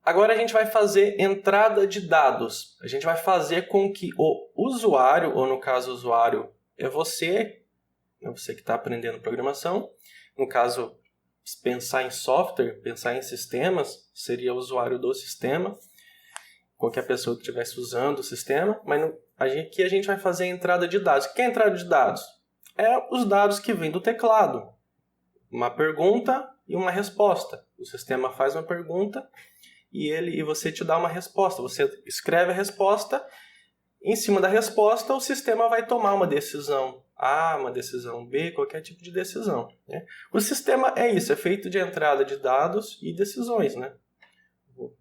Agora a gente vai fazer entrada de dados. A gente vai fazer com que o usuário, ou no caso o usuário é você que está aprendendo programação. No caso, pensar em software, pensar em sistemas, seria o usuário do sistema. Qualquer pessoa que estivesse usando o sistema. Mas aqui a gente vai fazer a entrada de dados. O que é a entrada de dados? É os dados que vêm do teclado. Uma pergunta e uma resposta. O sistema faz uma pergunta e você te dá uma resposta. Você escreve a resposta, em cima da resposta o sistema vai tomar uma decisão A, uma decisão B, qualquer tipo de decisão, né? O sistema é isso, é feito de entrada de dados e decisões, né?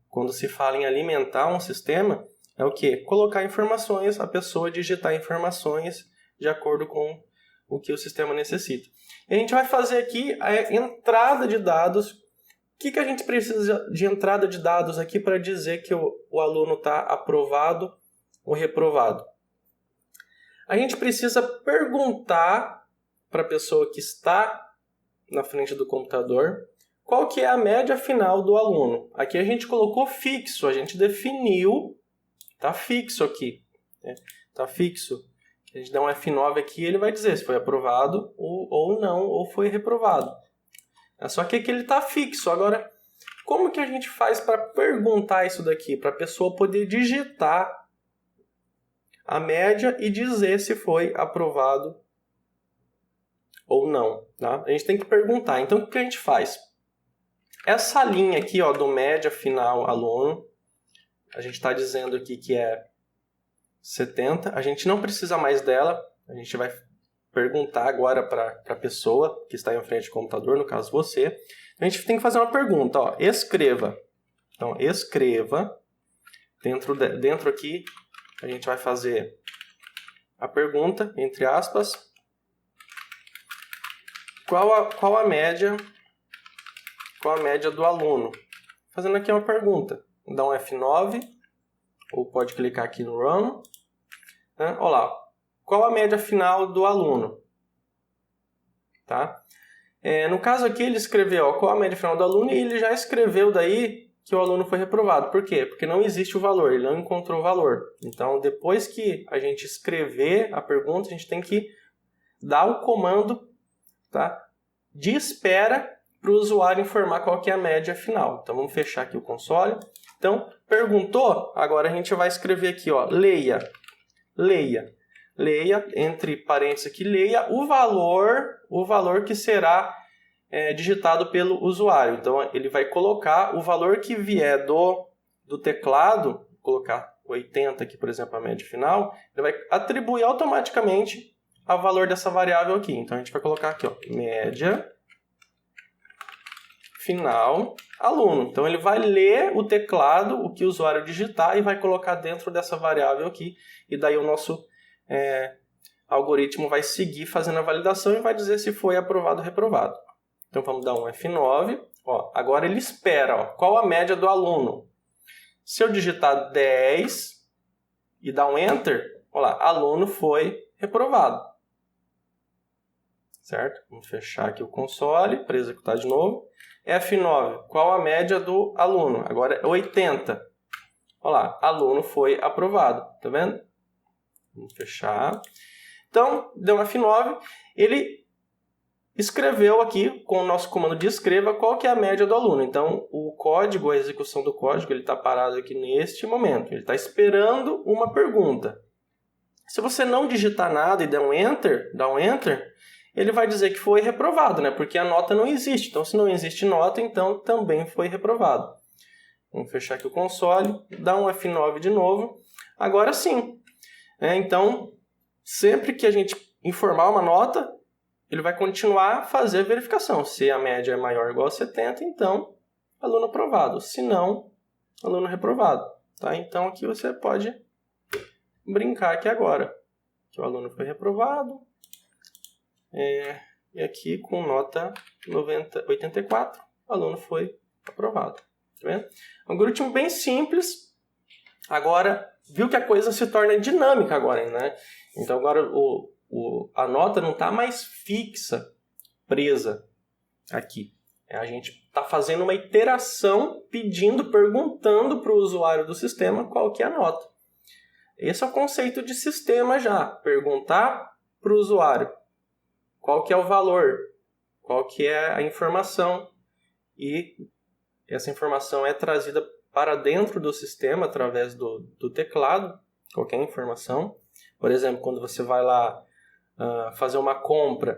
Quando se fala em alimentar um sistema, é o quê? Colocar informações, a pessoa digitar informações de acordo com o que o sistema necessita. E a gente vai fazer aqui a entrada de dados. O que a gente precisa de entrada de dados aqui para dizer que o aluno está aprovado ou reprovado? A gente precisa perguntar para a pessoa que está na frente do computador qual que é a média final do aluno. Aqui a gente colocou fixo, a gente definiu, está fixo aqui, né? Está fixo. A gente dá um F9 aqui, ele vai dizer se foi aprovado ou não, ou foi reprovado. Só que aqui ele está fixo. Agora, como que a gente faz para perguntar isso daqui? Para a pessoa poder digitar a média e dizer se foi aprovado ou não. Tá? A gente tem que perguntar. Então, o que a gente faz? Essa linha aqui, ó, do média final aluno, a gente está dizendo aqui que é 70. A gente não precisa mais dela. A gente vai perguntar agora para a pessoa que está em frente ao computador, no caso você. A gente tem que fazer uma pergunta. Ó, escreva. Então, escreva. Dentro aqui, a gente vai fazer a pergunta, entre aspas. Qual a média do aluno? Fazendo aqui uma pergunta. Dá um F9, ou pode clicar aqui no Run. Né? Olha lá. Qual a média final do aluno? Tá? No caso aqui, ele escreveu qual a média final do aluno e ele já escreveu daí que o aluno foi reprovado. Por quê? Porque não existe o valor, ele não encontrou o valor. Então, depois que a gente escrever a pergunta, a gente tem que dar o comando, tá, de espera para o usuário informar qual que é a média final. Então, vamos fechar aqui o console. Então, perguntou, agora a gente vai escrever aqui, ó, leia, entre parênteses aqui, leia o valor que será digitado pelo usuário. Então, ele vai colocar o valor que vier do teclado, vou colocar 80 aqui, por exemplo, a média final, ele vai atribuir automaticamente o valor dessa variável aqui. Então, a gente vai colocar aqui, ó, média final aluno. Então, ele vai ler o teclado, o que o usuário digitar, e vai colocar dentro dessa variável aqui, e daí o nosso algoritmo vai seguir fazendo a validação e vai dizer se foi aprovado ou reprovado. Então, vamos dar um F9. Ó, agora ele espera. Ó, qual a média do aluno? Se eu digitar 10 e dar um Enter, olha lá, aluno foi reprovado. Certo? Vamos fechar aqui o console para executar de novo. F9, qual a média do aluno? Agora é 80. Olha lá, aluno foi aprovado. Tá vendo? Vamos fechar. Então, deu um F9. Ele escreveu aqui, com o nosso comando de escreva, qual que é a média do aluno. Então, o código, a execução do código, ele está parado aqui neste momento. Ele está esperando uma pergunta. Se você não digitar nada e der um Enter, ele vai dizer que foi reprovado, né? Porque a nota não existe. Então, se não existe nota, então também foi reprovado. Vamos fechar aqui o console, dar um F9 de novo. Agora sim. Então, sempre que a gente informar uma nota, ele vai continuar a fazer a verificação. Se a média é maior ou igual a 70, então, aluno aprovado. Se não, aluno reprovado. Tá? Então, aqui você pode brincar aqui agora. Que o aluno foi reprovado. E aqui, com nota 84, o aluno foi aprovado. Tá vendo? Um algoritmo bem simples. Agora, viu que a coisa se torna dinâmica agora, né? Então, agora a nota não está mais fixa, presa aqui. A gente está fazendo uma iteração, perguntando para o usuário do sistema qual que é a nota. Esse é o conceito de sistema já. Perguntar para o usuário qual que é o valor, qual que é a informação. E essa informação é trazida para dentro do sistema através do teclado, qualquer informação. Por exemplo, quando você vai lá fazer uma compra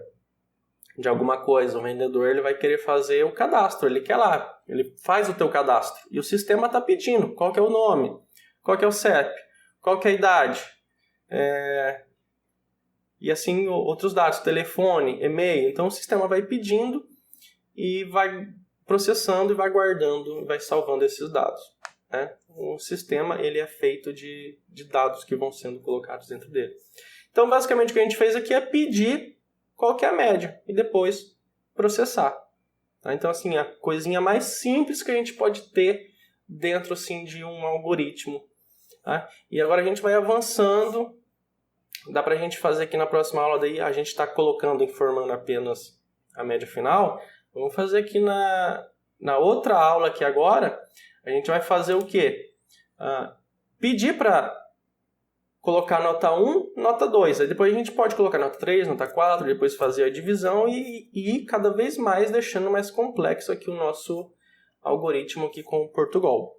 de alguma coisa, o vendedor ele vai querer fazer o cadastro, ele quer lá, ele faz o teu cadastro. E o sistema está pedindo qual que é o nome, qual que é o CEP, qual que é a idade, e assim outros dados, telefone, e-mail. Então o sistema vai pedindo e vai processando e vai guardando, vai salvando esses dados. Né? O sistema ele é feito de dados que vão sendo colocados dentro dele. Então basicamente o que a gente fez aqui é pedir qual que é a média e depois processar. Tá? Então assim, a coisinha mais simples que a gente pode ter dentro assim, de um algoritmo. Tá? E agora a gente vai avançando. Dá para a gente fazer aqui na próxima aula, daí a gente está informando apenas a média final. Vamos fazer aqui na outra aula aqui agora, a gente vai fazer o quê? Pedir para colocar nota 1, nota 2. Aí depois a gente pode colocar nota 3, nota 4, depois fazer a divisão e ir cada vez mais deixando mais complexo aqui o nosso algoritmo aqui com o Portugal.